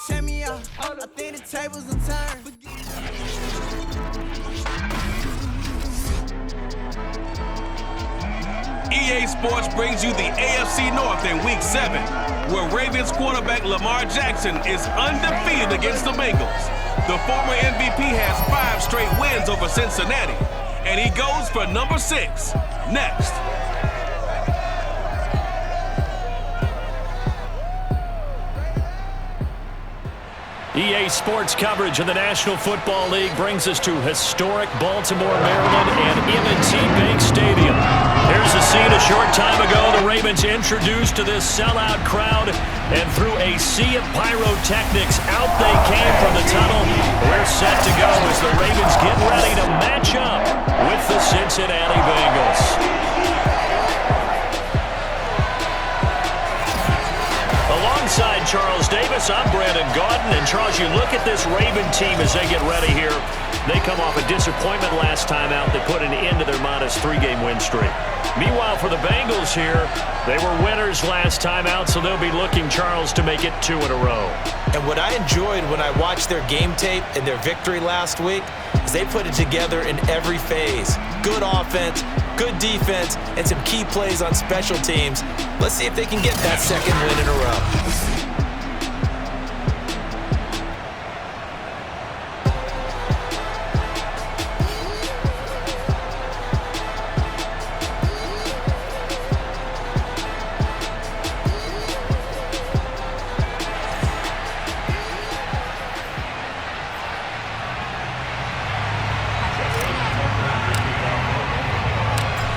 check me out. I think the tables will turn. EA Sports brings you the AFC North in Week 7, where Ravens quarterback Lamar Jackson is undefeated against the Bengals. The former MVP has 5 straight wins over Cincinnati, and he goes for number 6. Next. EA Sports coverage of the National Football League brings us to historic Baltimore, Maryland, and M&T Bank Stadium. Here's the scene a short time ago. The Ravens introduced to this sellout crowd, and through a sea of pyrotechnics, out they came from the tunnel. We're set to go as the Ravens get ready to match up with the Cincinnati Bengals. Alongside Charles Davis, I'm Brandon Gaudin. And Charles, you look at this Raven team as they get ready here. They come off a disappointment last time out. They put an end to their -3-game win streak. Meanwhile, for the Bengals here, they were winners last time out, so they'll be looking, Charles, to make it 2 in a row. And what I enjoyed when I watched their game tape and their victory last week is they put it together in every phase. Good offense, good defense, and some key plays on special teams. Let's see if they can get that 2nd win in a row.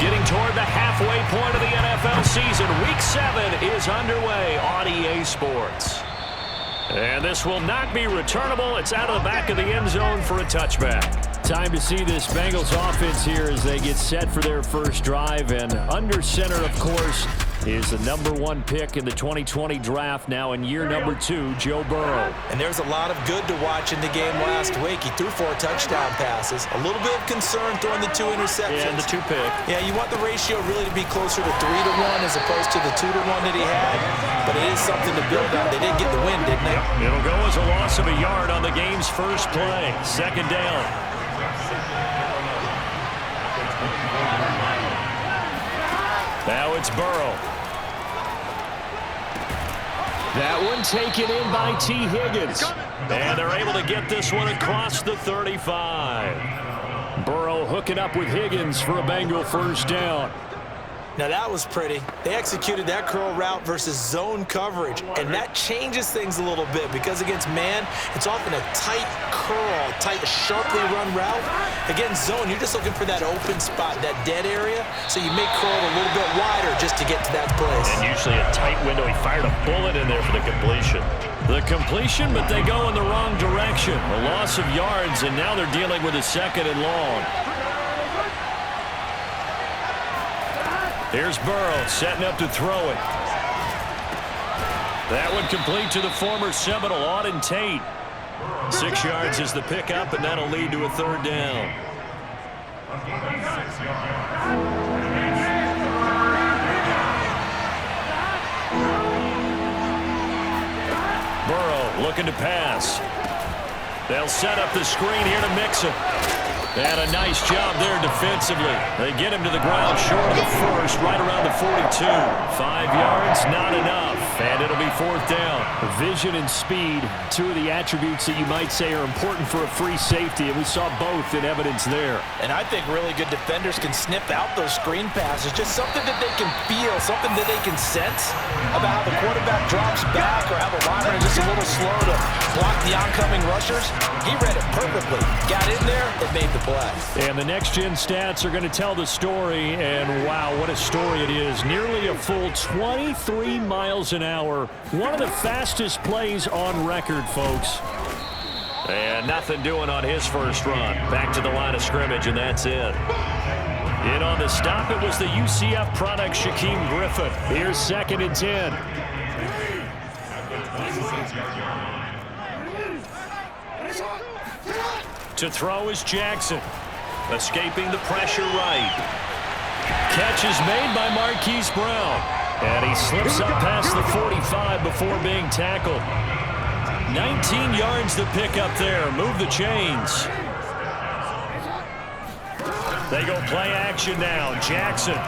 Getting toward the halfway point of the NFL season, Week 7 is underway on EA Sports. And this will not be returnable. It's out of the back of the end zone for a touchback. Time to see this Bengals offense here as they get set for their first drive. And under center, of course, is the #1 pick in the 2020 draft, now in year #2, Joe Burrow. And there's a lot of good to watch in the game last week. He threw 4 touchdown passes. A little bit of concern throwing the 2 interceptions. Yeah, and the 2 pick. Yeah, you want the ratio really to be closer to 3-1 as opposed to the 2-1 that he had. But it is something to build on. They did get the win, didn't they? Yep. It'll go as a loss of a yard on the game's first play. 2nd down. Now it's Burrow. That one taken in by T. Higgins. And they're able to get this one across the 35. Burrow hooking up with Higgins for a Bengal first down. Now that was pretty. They executed that curl route versus zone coverage, and that changes things a little bit because against man, it's often a tight curl, tight, sharply run route. Against zone, you're just looking for that open spot, that dead area, so you make curl a little bit wider just to get to that place. And usually a tight window. He fired a bullet in there for the completion. The completion, but they go in the wrong direction. A loss of yards, and now they're dealing with a 2nd and long. Here's Burrow setting up to throw it. That one complete to the former Seminole, Auden Tate. 6 yards is the pickup, and that'll lead to a 3rd down. Burrow looking to pass. They'll set up the screen here to Mixon. And a nice job there defensively. They get him to the ground short of the 1st, right around the 42. 5 yards, not enough. And it'll be 4th down. Vision and speed, 2 of the attributes that you might say are important for a free safety, and we saw both in evidence there. And I think really good defenders can sniff out those screen passes. Just something that they can feel, something that they can sense about how the quarterback drops back or how the lineman is just a little slow to block the oncoming rushers. He read it perfectly. Got in there and made the play. And the next-gen stats are going to tell the story, and wow, what a story it is. Nearly a full 23 miles an hour. One of the fastest plays on record, folks. And nothing doing on his first run. Back to the line of scrimmage, and that's it. In on the stop, it was the UCF product, Shaquem Griffin. Here's 2nd and 10. To throw is Jackson. Escaping the pressure right. Catch is made by Marquise Brown. And he slips up past the 45 before being tackled. 19 yards to pick up there. Move the chains. They go play action now. Jackson.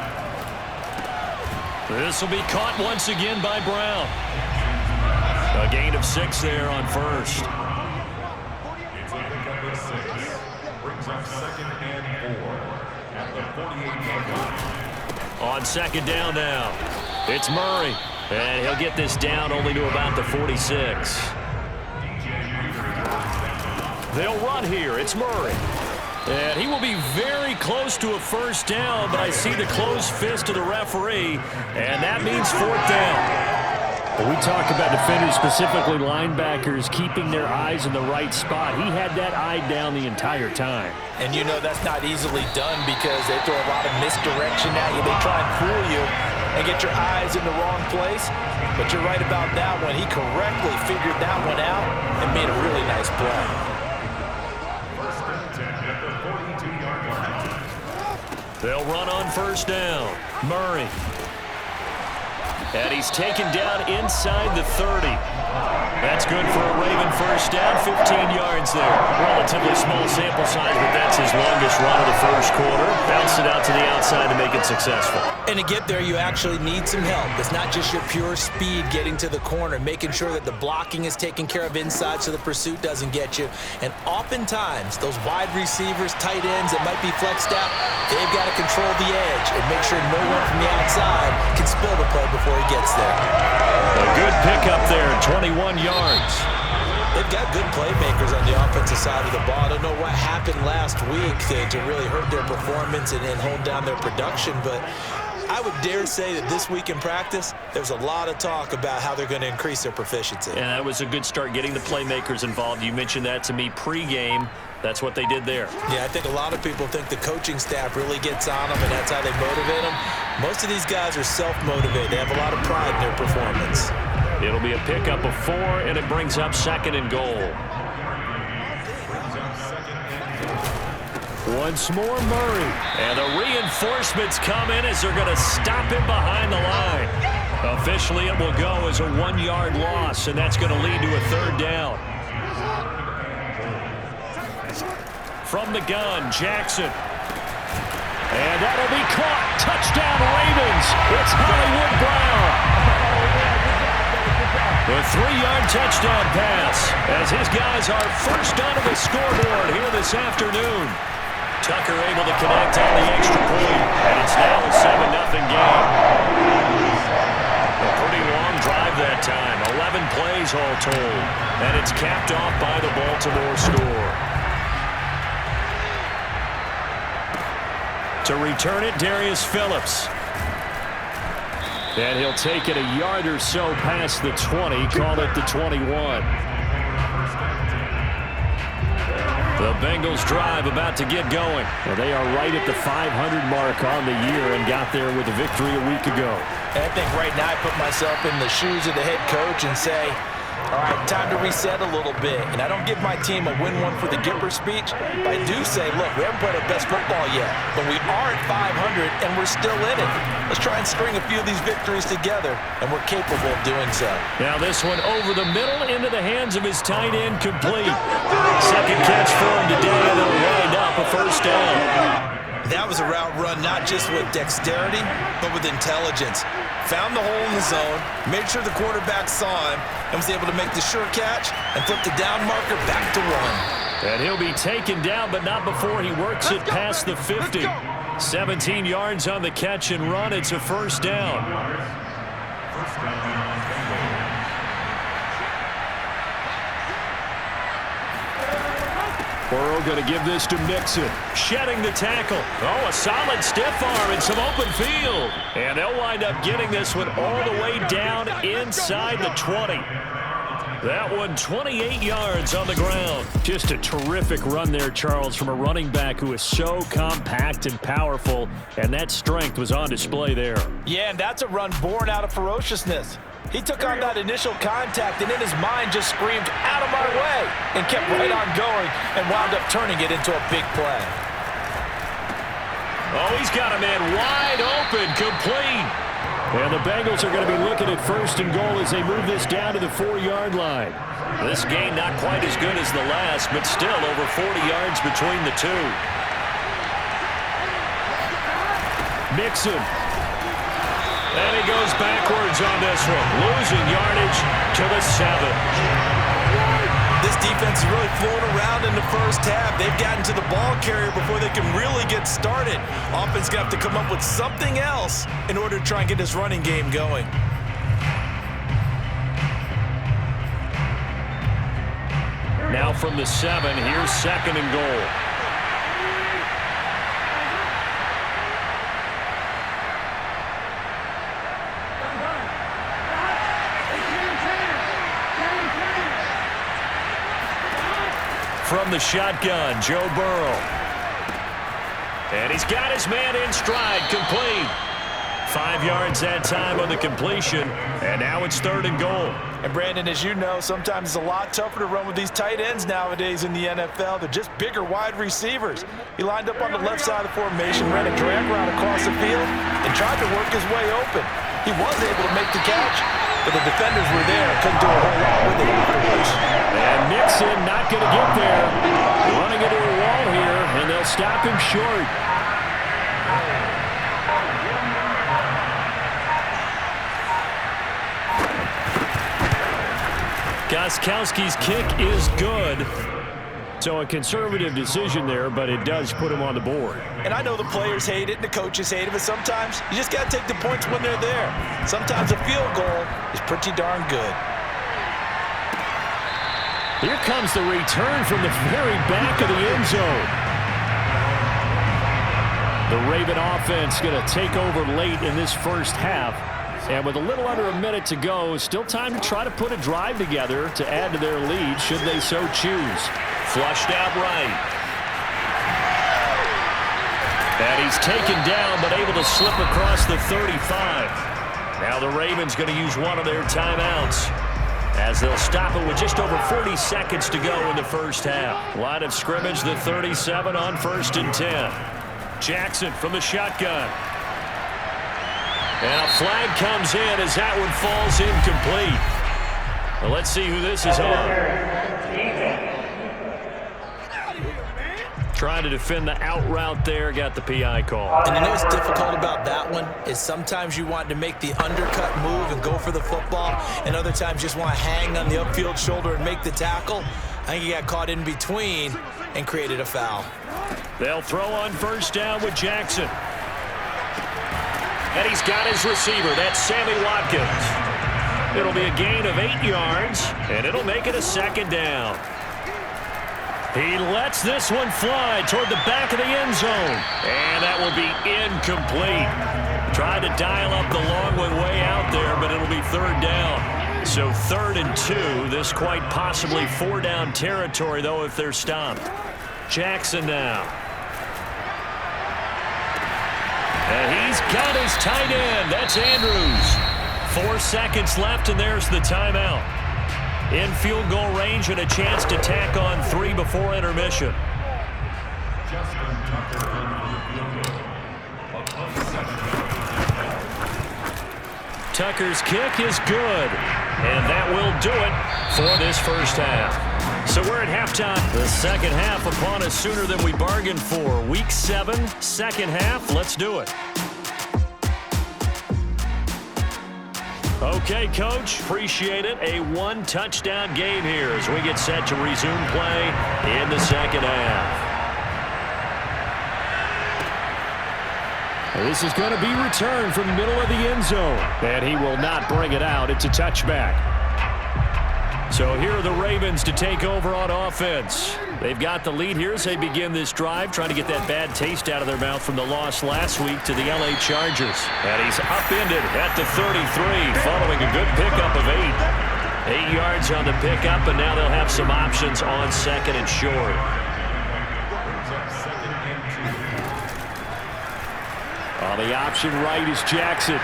This will be caught once again by Brown. A gain of 6 there on first. It's a pickup of 6. Brings up 2nd and 4 at the 48-yard line. On 2nd down now, it's Murray. And he'll get this down only to about the 46. They'll run here. It's Murray. And he will be very close to a first down, but I see the closed fist of the referee, and that means 4th down. We talk about defenders, specifically linebackers, keeping their eyes in the right spot. He had that eye down the entire time. And you know that's not easily done because they throw a lot of misdirection at you. They try and fool you and get your eyes in the wrong place. But you're right about that one. He correctly figured that one out and made a really nice play. They'll run on first down. Murray. And he's taken down inside the 30. That's good for a Raven first down, 15 yards there. Relatively small sample size, but that's his longest run of the first quarter. Bounced it out to the outside to make it successful. And to get there, you actually need some help. It's not just your pure speed getting to the corner, making sure that the blocking is taken care of inside so the pursuit doesn't get you. And oftentimes, those wide receivers, tight ends that might be flexed out, they've got to control the edge and make sure no one from the outside can spill the play before he gets there. A good pickup there, 21 yards. They've got good playmakers on the offensive side of the ball. I don't know what happened last week to really hurt their performance and hold down their production, but I would dare say that this week in practice, there's a lot of talk about how they're going to increase their proficiency. And that was a good start, getting the playmakers involved. You mentioned that to me pregame. That's what they did there. Yeah, I think a lot of people think the coaching staff really gets on them, and that's how they motivate them. Most of these guys are self-motivated. They have a lot of pride in their performance. It'll be a pickup of 4, and it brings up 2nd and goal. Once more, Murray. And the reinforcements come in as they're going to stop him behind the line. Officially, it will go as a 1-yard loss, and that's going to lead to a 3rd down. From the gun, Jackson. And that'll be caught. Touchdown, Ravens. It's Hollywood Brown. The 3-yard touchdown pass as his guys are first onto the scoreboard here this afternoon. Tucker able to connect on the extra point, and it's now a 7-0 game. A pretty long drive that time, 11 plays all told, and it's capped off by the Baltimore score. To return it, Darius Phillips. And he'll take it a yard or so past the 20, call it the 21. The Bengals drive about to get going. Well, they are right at the 500 mark on the year and got there with a victory a week ago. And I think right now I put myself in the shoes of the head coach and say, all right, time to reset a little bit. And I don't give my team a win one for the Gipper speech, but I do say, look, we haven't played our best football yet, but we are at 500 and we're still in it. Let's try and string a few of these victories together, and we're capable of doing so. Now this one over the middle into the hands of his tight end, complete. Second catch for him today, and it'll wind up a first down. That was a route run not just with dexterity, but with intelligence. Found the hole in the zone, made sure the quarterback saw him, and was able to make the sure catch and flip the down marker back to 1. And he'll be taken down, but not before he works it past the 50. 17 yards on the catch and run. It's a first down. Burrow going to give this to Mixon. Shedding the tackle. Oh, a solid stiff arm and some open field. And they'll wind up getting this one all the way down inside the 20. That one 28 yards on the ground. Just a terrific run there, Charles, from a running back who is so compact and powerful, and that strength was on display there. Yeah, and that's a run born out of ferociousness. He took on that initial contact and in his mind just screamed, out of my way, and kept right on going and wound up turning it into a big play. Oh, he's got a man wide open, complete. And the Bengals are going to be looking at 1st and goal as they move this down to the 4-yard line. This game not quite as good as the last, but still over 40 yards between the two. Mixon. And he goes backwards on this one, losing yardage to the 7. This defense is really flowing around in the first half. They've gotten to the ball carrier before they can really get started. Offense going to have to come up with something else in order to try and get this running game going. Now from the 7, here's 2nd and goal. From the shotgun, Joe Burrow. And he's got his man in stride, complete. 5 yards that time on the completion, and now it's 3rd and goal. And Brandon, as you know, sometimes it's a lot tougher to run with these tight ends nowadays in the NFL. They're just bigger wide receivers. He lined up on the left side of the formation, ran a drag route across the field, and tried to work his way open. He was able to make the catch, but the defenders were there. Couldn't do a whole lot with it afterwards. And Mixon not going to get there. Running into a wall here, and they'll stop him short. Gostkowski's kick is good. So a conservative decision there, but it does put him on the board. And I know the players hate it and the coaches hate it, but sometimes you just got to take the points when they're there. Sometimes a field goal is pretty darn good. Here comes the return from the very back of the end zone. The Raven offense going to take over late in this first half. And with a little under a minute to go, still time to try to put a drive together to add to their lead should they so choose. Flushed out right. And he's taken down but able to slip across the 35. Now the Ravens going to use one of their timeouts as they'll stop it with just over 40 seconds to go in the first half. Line of scrimmage, the 37 on 1st and 10. Jackson from the shotgun. And a flag comes in as that one falls incomplete. Well, let's see who this is on. Trying to defend the out route there, got the PI call. And you know what's difficult about that one is sometimes you want to make the undercut move and go for the football, and other times you just want to hang on the upfield shoulder and make the tackle. I think he got caught in between and created a foul. They'll throw on 1st down with Jackson. And he's got his receiver. That's Sammy Watkins. It'll be a gain of 8 yards, and it'll make it a 2nd down. He lets this one fly toward the back of the end zone. And that will be incomplete. Tried to dial up the long one way out there, but it'll be 3rd down. So 3rd and 2. This quite possibly 4-down territory, though, if they're stopped. Jackson now. And he's got his tight end. That's Andrews. 4 seconds left, and there's the timeout. In field goal range and a chance to tack on 3 before intermission. Tucker's kick is good. And that will do it for this first half. So we're at halftime. The second half upon us sooner than we bargained for. Week 7, second half. Let's do it. Okay, Coach, appreciate it. A 1-touchdown game here as we get set to resume play in the second half. This is going to be returned from the middle of the end zone. And he will not bring it out. It's a touchback. So here are the Ravens to take over on offense. They've got the lead here as they begin this drive, trying to get that bad taste out of their mouth from the loss last week to the LA Chargers. And he's upended at the 33, following a good pickup of 8. 8 yards on the pickup, and now they'll have some options on 2nd and short. On the option right is Jackson.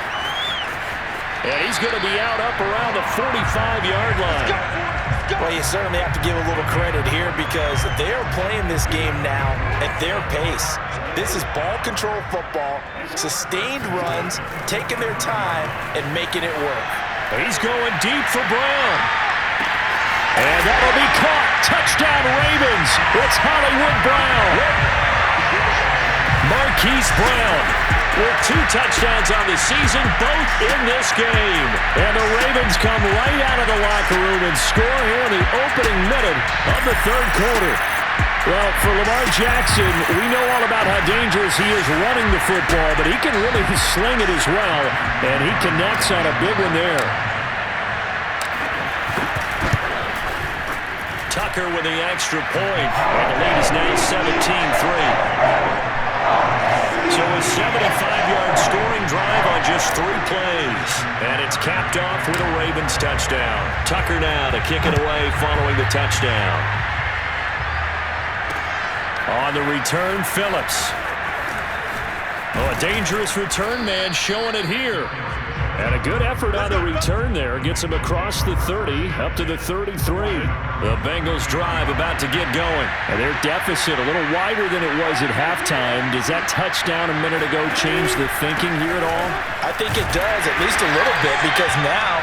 And he's going to be out up around the the 45-yard line. Well, you certainly have to give a little credit here because they're playing this game now at their pace. This is ball control football, sustained runs, taking their time, and making it work. He's going deep for Brown. And that'll be caught. Touchdown, Ravens. It's Hollywood Brown. Marquise Brown with 2 touchdowns on the season, both in this game. And the Ravens come right out of the locker room and score here in the opening minute of the third quarter. Well, for Lamar Jackson, we know all about how dangerous he is running the football, but he can really sling it as well, and he connects on a big one there. Tucker with the extra point, and the lead is now 17-3. So a 75-yard scoring drive on just 3 plays. And it's capped off with a Ravens touchdown. Tucker now to kick it away following the touchdown. On the return, Phillips. Oh, a dangerous return man showing it here. And a good effort on the return there. Gets him across the 30, up to the 33. The Bengals drive about to get going. And their deficit a little wider than it was at halftime. Does that touchdown a minute ago change the thinking here at all? I think it does, at least a little bit, because now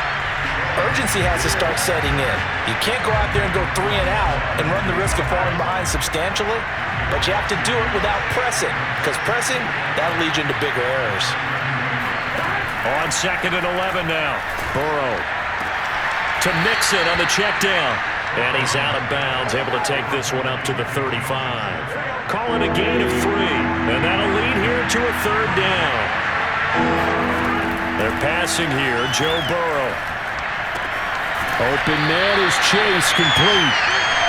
urgency has to start setting in. You can't go out there and go 3 and out and run the risk of falling behind substantially, but you have to do it without pressing, because pressing, that'll lead you into bigger errors. On 2nd and 11 now. Burrow to Mixon on the check down. And he's out of bounds, able to take this one up to the 35. Calling a gain of 3. And that'll lead here to a 3rd down. They're passing here. Joe Burrow. Open man is Chase, complete.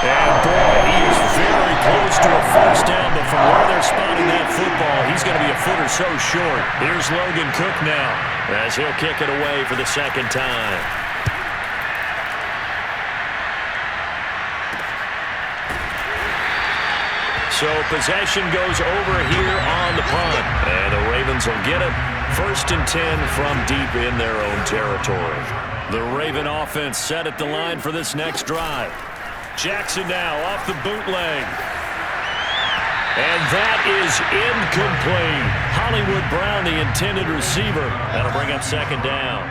And boy, he is very close to a 1st down, but from where they're spotting that football, he's going to be a foot or so short. Here's Logan Cook now, as he'll kick it away for the 2nd time. So possession goes over here on the punt, and the Ravens will get it. 1st and 10 from deep in their own territory. The Raven offense set at the line for this next drive. Jackson now off the bootleg. And that is incomplete. Hollywood Brown, the intended receiver. That'll bring up 2nd down.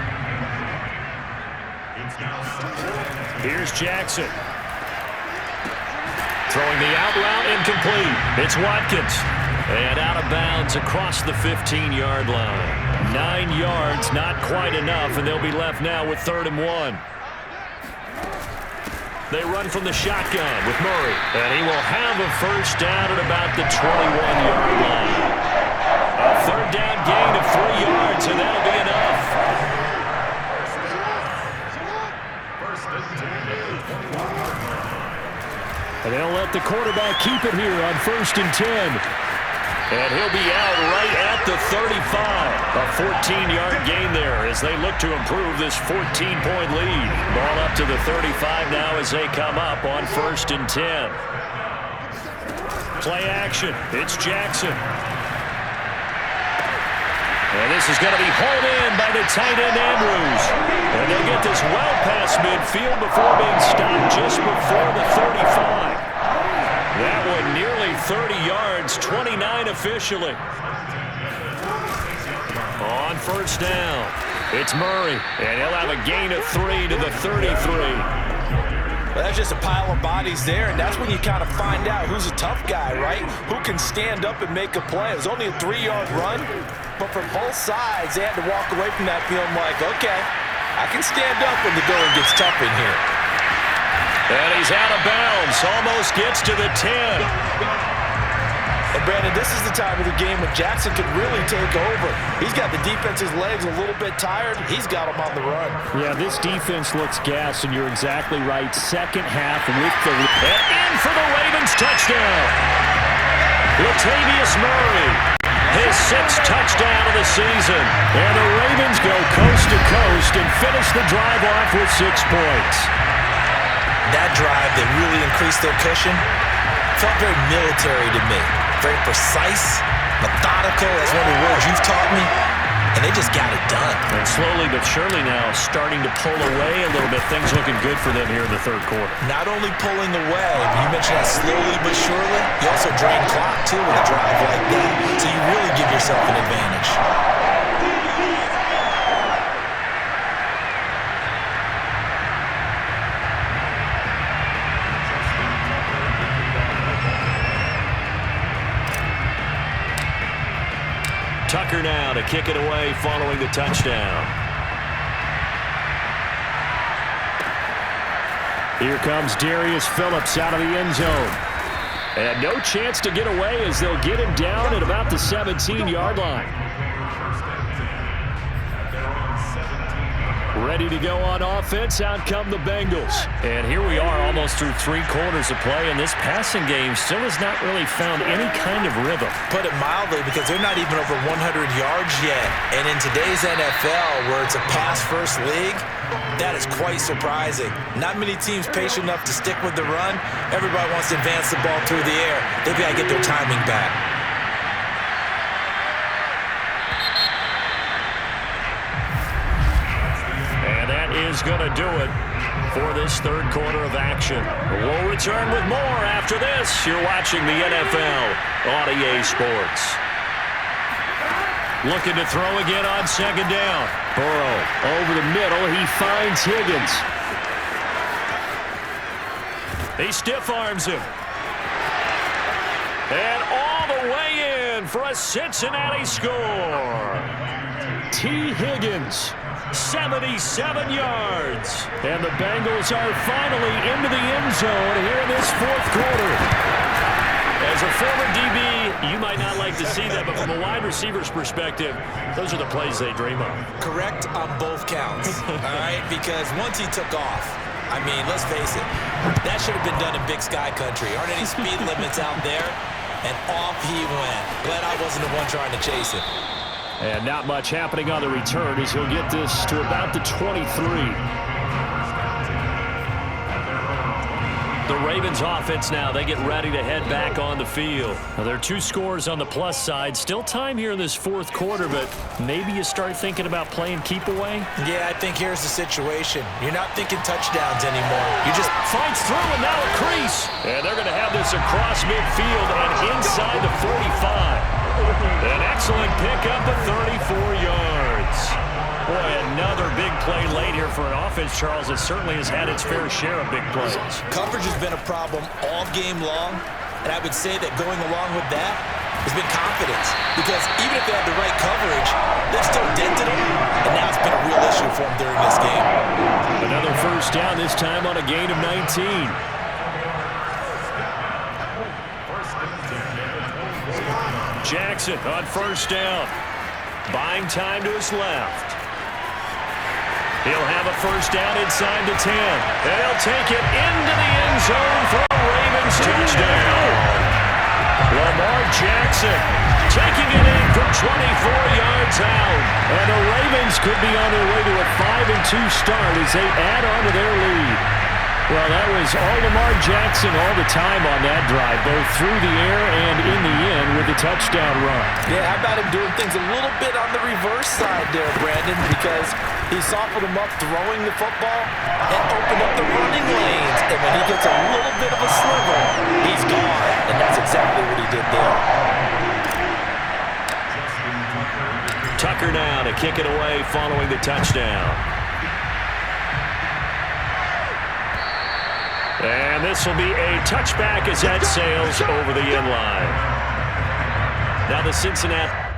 Here's Jackson. Throwing the out route, incomplete. It's Watkins. And out of bounds across the 15-yard line. 9 yards, not quite enough, and they'll be left now with 3rd and 1. They run from the shotgun with Murray. And he will have a 1st down at about the 21-yard line. A 3rd down gain of 3 yards, and that'll be enough. And they'll let the quarterback keep it here on 1st and 10. And he'll be out right at the 35. A 14-yard gain there as they look to improve this 14-point lead. Ball up to the 35 now as they come up on 1st and 10. Play action. It's Jackson. And this is going to be hauled in by the tight end Andrews. And they'll get this well past midfield before being stopped just before the 35. That one nearly 30 yards, 29 officially. On 1st down, it's Murray, and he'll have a gain of 3 to the 33. Well, that's just a pile of bodies there, and that's when you kind of find out who's a tough guy, right? Who can stand up and make a play. It was only a 3-yard run, but for both sides, they had to walk away from that feeling like, okay, I can stand up when the going gets tough in here. And he's out of bounds, almost gets to the 10. And Brandon, this is the time of the game when Jackson could really take over. He's got the defense's legs a little bit tired. He's got them on the run. Yeah, this defense looks gassed, and you're exactly right. 2nd half with the... And in for the Ravens touchdown. Latavius Murray, his 6th touchdown of the season. And the Ravens go coast to coast and finish the drive off with 6 points. That drive, they really increased their cushion. Felt very military to me. Very precise, methodical. That's one of the words you've taught me. and they just got it done. And slowly but surely now starting to pull away a little bit. Things looking good for them here in the third quarter. Not only pulling away, you mentioned that slowly but surely, you also drain clock too with a drive like that. So you really give yourself an advantage. Tucker now to kick it away following the touchdown. Here comes Darius Phillips out of the end zone. And no chance to get away as they'll get him down at about the 17-yard line. Ready to go on offense. Out come the Bengals. And here we are almost through 3 quarters of play, and this passing game still has not really found any kind of rhythm. Put it mildly, because they're not even over 100 yards yet. And in today's NFL, where it's a pass-first league, that is quite surprising. Not many teams patient enough to stick with the run. Everybody wants to advance the ball through the air. They've got to get their timing back. Is going to do it for this third quarter of action. We'll return with more after this. You're watching the NFL on EA Sports. Looking to throw again on second down. Burrow over the middle. He finds Higgins. He stiff arms him. And all the way in for a Cincinnati score. T. Higgins. 77 yards. And the Bengals are finally into the end zone here in this fourth quarter. As a former DB, you might not like to see that, but from a wide receiver's perspective, those are the plays they dream of. Correct on both counts, all right? Because once he took off, I mean, let's face it, that should have been done in Big Sky Country. Aren't any speed limits out there? And off he went. Glad I wasn't the one trying to chase it. And not much happening on the return as he'll get this to about the 23. The Ravens offense now, they get ready to head back on the field. Now, there are 2 scores on the plus side. Still time here in this fourth quarter, but maybe you start thinking about playing keep away? Yeah, I think here's the situation. You're not thinking touchdowns anymore. You just fights through and now a crease. And they're going to have this across midfield and inside the 45. An excellent pickup of 34 yards. Boy, another big play late here for an offense, Charles, that certainly has had its fair share of big plays. Coverage has been a problem all game long, and I would say that going along with that has been confidence. Because even if they had the right coverage, they've still dented them, and now it's been a real issue for them during this game. Another first down, this time on a gain of 19. Jackson on first down. Buying time to his left. He'll have a first down inside the 10. And he'll take it into the end zone for a Ravens touchdown. Lamar Jackson taking it in from 24 yards out. And the Ravens could be on their way to a 5-2 start as they add on to their lead. Well, that was all Lamar Jackson all the time on that drive, both through the air and in the end with the touchdown run. Yeah, how about him doing things a little bit on the reverse side there, Brandon, because he softened him up throwing the football and opened up the running lanes. And when he gets a little bit of a sliver, he's gone. And that's exactly what he did there. Tucker now to kick it away following the touchdown. And this will be a touchback as that sails over the end line. Now the Cincinnati...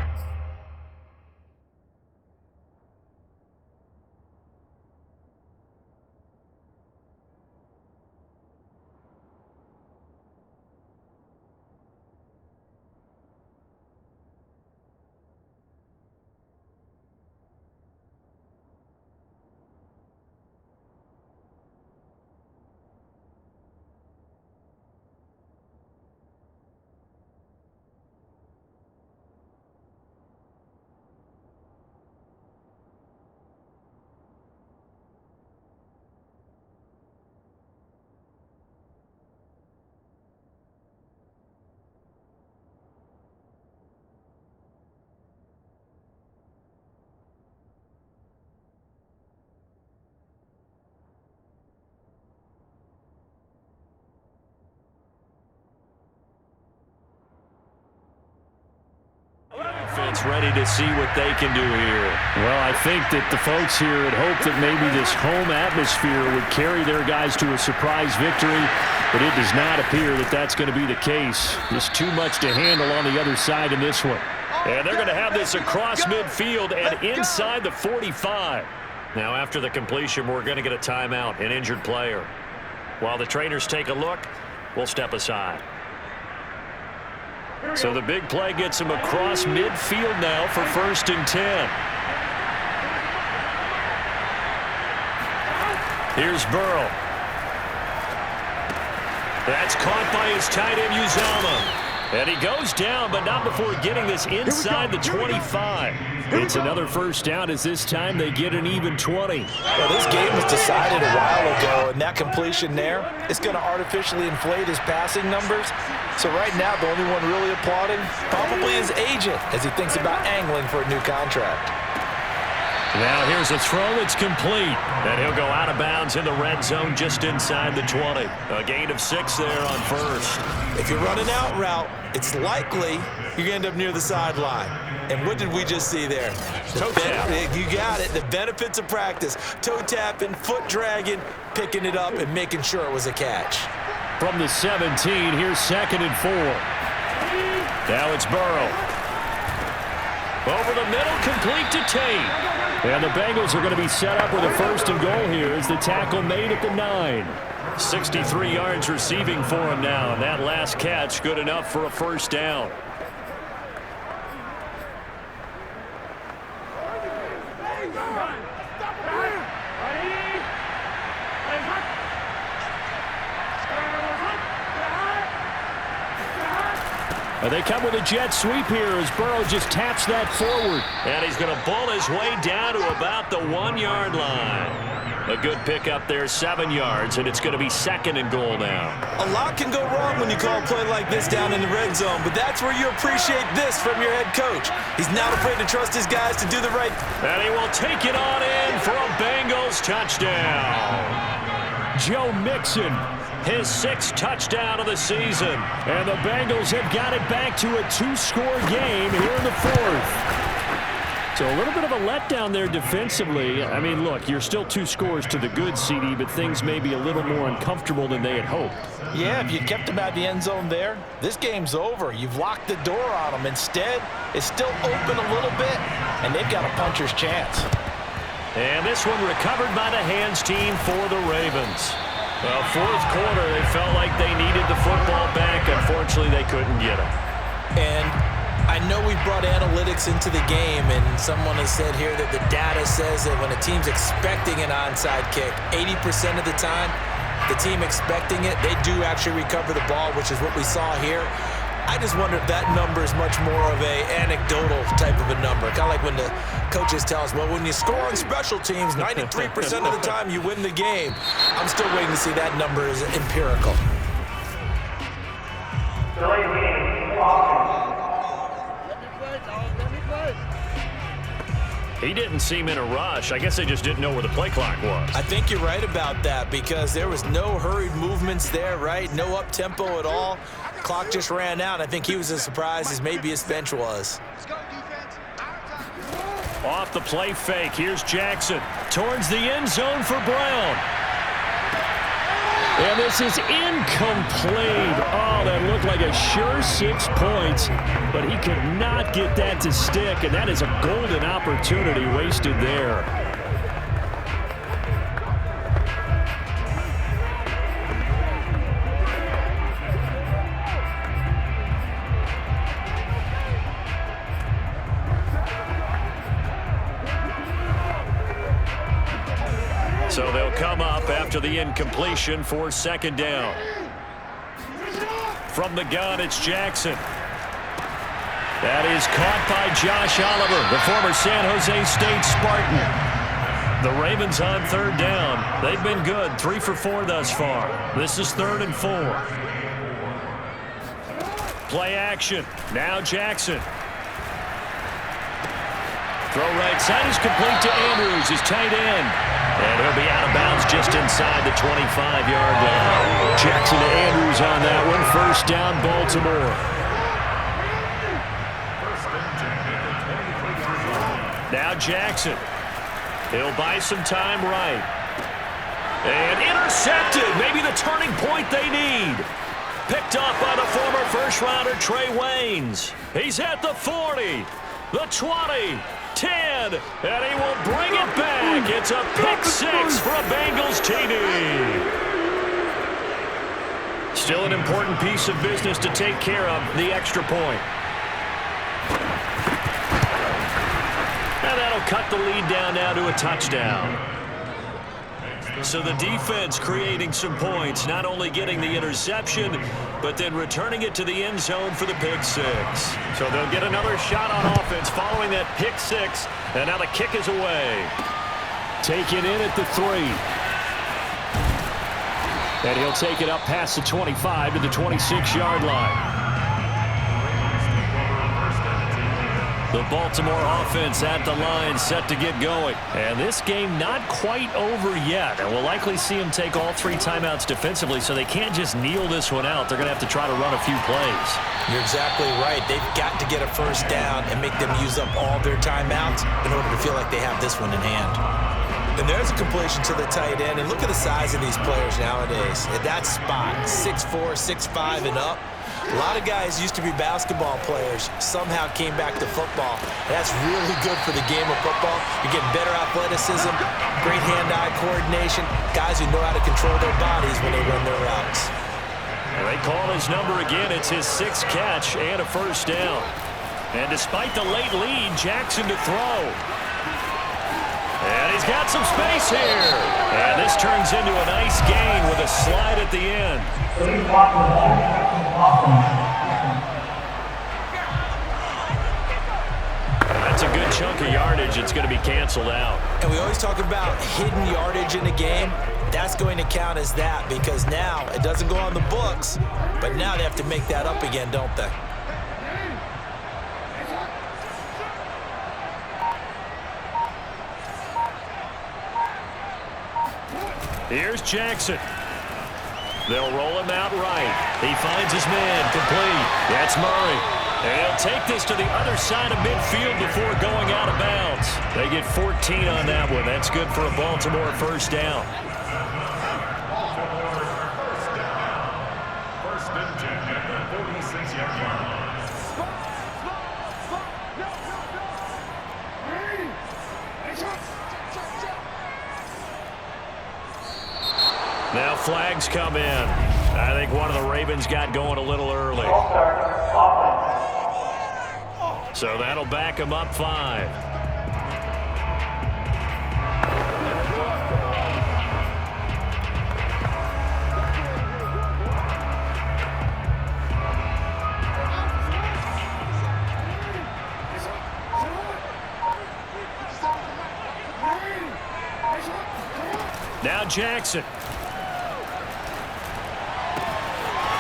just ready to see what they can do here. Well, I think that the folks here had hoped that maybe this home atmosphere would carry their guys to a surprise victory, but it does not appear that that's going to be the case. Just too much to handle on the other side in this one. And they're going to have this across midfield and inside the 45. Now, after the completion, we're going to get a timeout, an injured player. While the trainers take a look, we'll step aside. So the big play gets him across midfield now for 1st and 10. Here's Burrow. That's caught by his tight end, Uzomah. And he goes down, but not before getting this inside the 25. It's another first down as this time they get an even 20. Well, this game was decided a while ago, and that completion there is going to artificially inflate his passing numbers. So right now, the only one really applauding probably his agent as he thinks about angling for a new contract. Now here's a throw that's complete. And he'll go out of bounds in the red zone just inside the 20. A gain of 6 there on 1st. If you're running out route, it's likely you're going to end up near the sideline. And what did we just see there? Toe tap. You got it. The benefits of practice. Toe tapping, foot dragging, picking it up, and making sure it was a catch. From the 17, here's 2nd and 4. Now it's Burrow. Over the middle, complete to Tate. And the Bengals are going to be set up with a 1st and goal here as the tackle made at the 9. 63 yards receiving for him now. And that last catch good enough for a 1st down. They come with a jet sweep here as Burrow just taps that forward. And he's going to bull his way down to about the 1-yard line. A good pickup there, 7 yards, and it's going to be 2nd and goal now. A lot can go wrong when you call a play like this down in the red zone, but that's where you appreciate this from your head coach. He's not afraid to trust his guys to do the right. And he will take it on in for a Bengals touchdown. Joe Mixon, his 6th touchdown of the season. And the Bengals have got it back to a 2-score game here in the 4th. So a little bit of a letdown there defensively. I mean, look, you're still 2 scores to the good, CD, but things may be a little more uncomfortable than they had hoped. Yeah, if you kept them out of the end zone there, this game's over. You've locked the door on them. Instead, it's still open a little bit, and they've got a puncher's chance. And this one recovered by the hands team for the Ravens. Well, 4th quarter, they felt like they needed the football back. Unfortunately, they couldn't get it. And I know we brought analytics into the game, and someone has said here that the data says that when a team's expecting an onside kick, 80% of the time, the team expecting it, they do actually recover the ball, which is what we saw here. I just wonder if that number is much more of a anecdotal type of a number. Kind of like when the coaches tell us, well, when you score on special teams, 93% of the time you win the game. I'm still waiting to see that number is empirical. He didn't seem in a rush. I guess they just didn't know where the play clock was. I think you're right about that because there was no hurried movements there, right? No up-tempo at all. Clock just ran out. I think he was as surprised as maybe his bench was. Off the play fake. Here's Jackson. Towards the end zone for Brown. And this is incomplete. Oh, that looked like a sure 6 points, but he could not get that to stick, and that is a golden opportunity wasted there. So they'll come up after the incompletion for 2nd down. From the gun, it's Jackson. That is caught by Josh Oliver, the former San Jose State Spartan. The Ravens on 3rd down. They've been good, 3 for 4 thus far. This is 3rd and 4. Play action. Now Jackson. Throw right side is complete to Andrews, his tight end. And he'll be out of bounds just inside the 25-yard line. Jackson to Andrews on that one. 1st down, Baltimore. Jackson. He'll buy some time right. And intercepted. Maybe the turning point they need. Picked off by the former first-rounder Trey Waynes. He's at the 40, the 20, 10, and he will bring it back. It's a pick six for a Bengals TD. Still an important piece of business to take care of, the extra point. And that'll cut the lead down now to a touchdown. So the defense creating some points, not only getting the interception, but then returning it to the end zone for the pick six. So they'll get another shot on offense following that pick six, and now the kick is away. Take it in at the 3. And he'll take it up past the 25 to the 26-yard line. The Baltimore offense at the line, set to get going. And this game not quite over yet. And we'll likely see them take all 3 timeouts defensively, so they can't just kneel this one out. They're going to have to try to run a few plays. You're exactly right. They've got to get a first down and make them use up all their timeouts in order to feel like they have this one in hand. And there's a completion to the tight end. And look at the size of these players nowadays. At that spot, 6'4", 6'5", and up. A lot of guys used to be basketball players, somehow came back to football. That's really good for the game of football. You're getting better athleticism, great hand-eye coordination, guys who know how to control their bodies when they run their routes. And they call his number again. It's his 6th catch and a first down. And despite the late lead, Jackson to throw. And he's got some space here. And this turns into a nice gain with a slide at the end. That's a good chunk of yardage. It's going to be canceled out. And we always talk about hidden yardage in a game. That's going to count as that because now it doesn't go on the books, but now they have to make that up again, don't they? Here's Jackson. They'll roll him out right. He finds his man complete. That's Murray. And he'll take this to the other side of midfield before going out of bounds. They get 14 on that one. That's good for a Baltimore first down. First and 10 at the 46-yard line. Now flags come in. I think one of the Ravens got going a little early. So that'll back them up 5. Now Jackson.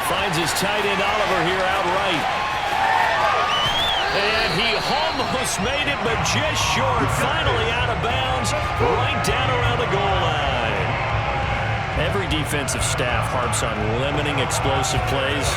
Finds his tight end Oliver here outright. And he almost made it, but just short. Finally out of bounds, right down around the goal line. Every defensive staff harps on limiting explosive plays.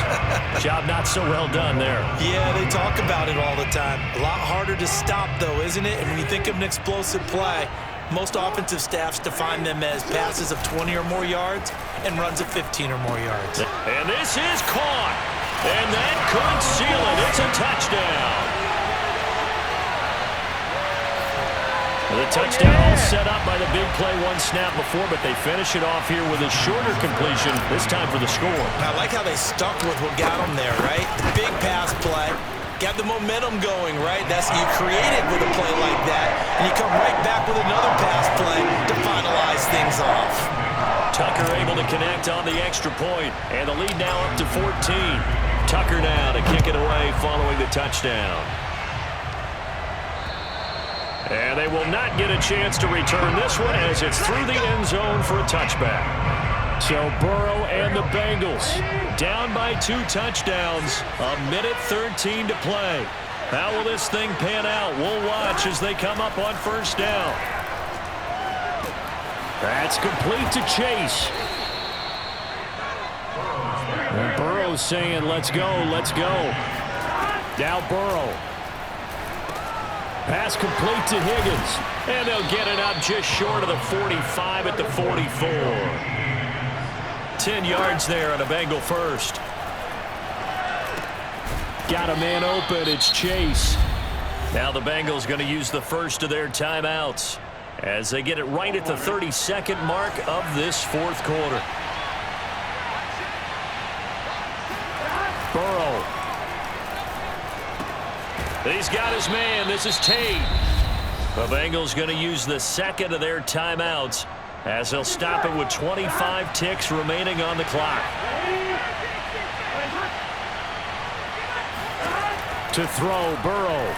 Job not so well done there. Yeah, they talk about it all the time. A lot harder to stop, though, isn't it? And when you think of an explosive play, most offensive staffs define them as passes of 20 or more yards and runs of 15 or more yards. And this is caught. And that could seal it. It's a touchdown. The touchdown all set up by the big play one snap before, but they finish it off here with a shorter completion, this time for the score. I like how they stuck with what got them there, right? The big pass play. Got the momentum going, right? That's you create it with a play like that, and you come right back with another pass play to finalize things off. Tucker able to connect on the extra point, and the lead now up to 14. Tucker now to kick it away following the touchdown. And they will not get a chance to return this one as it's through the end zone for a touchback. So Burrow and the Bengals down by 2 touchdowns, 1:13 to play. How will this thing pan out? We'll watch as they come up on first down. That's complete to Chase. And Burrow's saying, let's go, let's go. Now Burrow. Pass complete to Higgins. And they'll get it up just short of the 45 at the 44. 10 yards there on a Bengal first. Got a man open. It's Chase. Now the Bengals going to use the first of their timeouts as they get it right at the 32nd mark of this fourth quarter. Burrow. He's got his man. This is Tate. The Bengals going to use the second of their timeouts as they'll stop it with 25 ticks remaining on the clock. To throw, Burrow.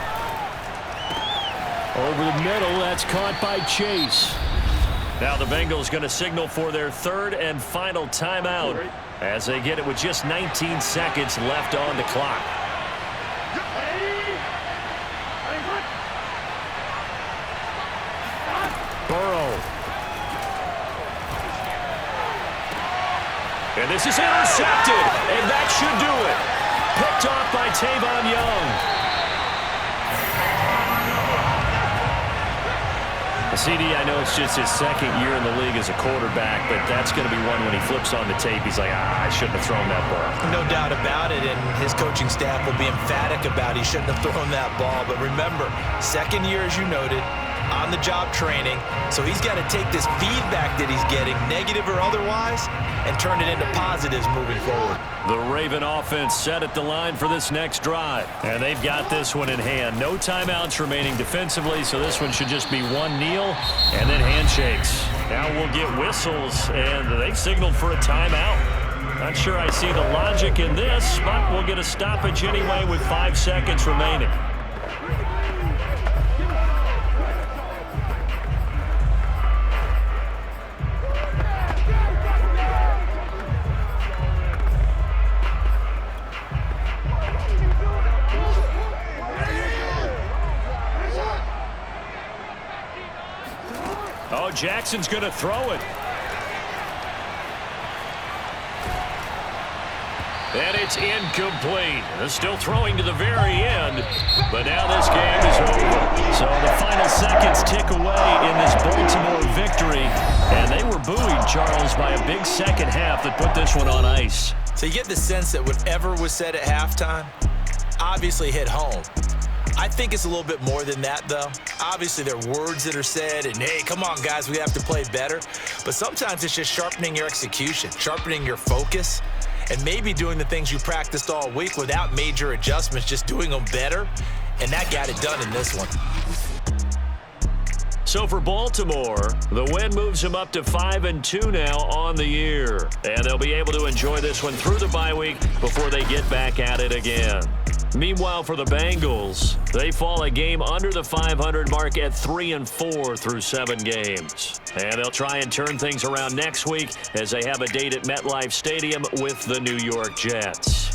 Over the middle, that's caught by Chase. Now the Bengals going to signal for their third and final timeout as they get it with just 19 seconds left on the clock. Burrow. And this is intercepted, and that should do it. Picked off by Tavon Young. CD, I know it's just his second year in the league as a quarterback, but that's going to be one when he flips on the tape. He's like, I shouldn't have thrown that ball. No doubt about it, and his coaching staff will be emphatic about he shouldn't have thrown that ball. But remember, second year, as you noted, on-the-job training, so he's got to take this feedback that he's getting, negative or otherwise, and turn it into positives moving forward. The Raven offense set at the line for this next drive. And they've got this one in hand. No timeouts remaining defensively, so this one should just be one kneel and then handshakes. Now we'll get whistles, and they've signaled for a timeout. Not sure I see the logic in this, but we'll get a stoppage anyway with 5 seconds remaining. Oh, Jackson's going to throw it. And it's incomplete. They're still throwing to the very end, but now this game is over. So the final seconds tick away in this Baltimore victory, and they were buoyed, Charles, by a big second half that put this one on ice. So you get the sense that whatever was said at halftime obviously hit home. I think it's a little bit more than that, though. Obviously, there are words that are said, and, hey, come on, guys, we have to play better. But sometimes it's just sharpening your execution, sharpening your focus, and maybe doing the things you practiced all week without major adjustments, just doing them better. And that got it done in this one. So for Baltimore, the win moves them up to 5-2 now on the year. And they'll be able to enjoy this one through the bye week before they get back at it again. Meanwhile, for the Bengals, they fall a game under the 500 mark at 3-4 through 7 games. And they'll try and turn things around next week as they have a date at MetLife Stadium with the New York Jets.